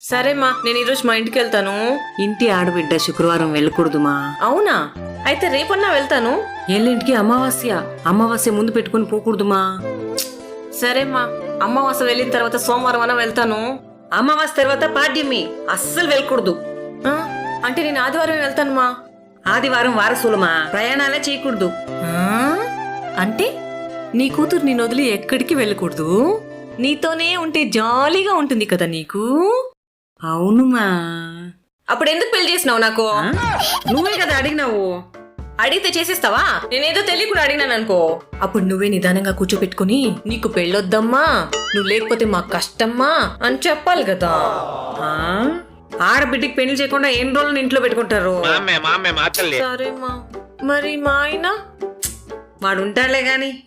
సరేమ్మా, నేను ఈరోజు మా ఇంటికి వెళ్తాను. ఇంటి ఆడబిడ్డ శుక్రవారం వెళ్ళకూడదుమా. అవునా? అయితే రేపన్నా వెళ్తాను. ఎల్లింటికి అమావాస్య ముందు పెట్టుకుని పోకూడదుమా. సరేమ్మా, అమావాస్య వెళ్ళిన తర్వాత సోమవారం అన్నా వెళ్తాను. అమావాస్య తర్వాత పాడ్యమి, అస్సలు వెళ్ళకూడదు. ఆ, అంటే నేను ఆదివారం వెళ్తానుమా. ఆదివారం వారసులమా, ప్రయాణాలే చేయకూడదు. ఆ, అంటే నీ కూతురు నేను వదిలి ఎక్కడికి వెళ్ళకూడదు, నీతోనే ఉంటే జాలీగా ఉంటుంది కదా నీకు. అవునుమా. అప్పుడు ఎందుకు పెళ్లి చేసినావు నాకు? నువ్వే కదా అడిగినావు. అడిగితే చేసేస్తావా? నేనేదో తెలియకుండా అడిగినాను అనుకో, అప్పుడు నువ్వే నిదానంగా కూర్చోపెట్టుకుని నీకు పెళ్ళొద్దమ్మా, నువ్వు లేకపోతే మాకు కష్టమ్మా అని చెప్పాలి కదా. ఆ? ఆడబిడ్డకి పెళ్లి చేయకుండా ఎన్ని రోజులు ఇంట్లో పెట్టుకుంటారు. సరేమ్మా, మరి మా ఆయన వాడు ఉంటాడులే గాని.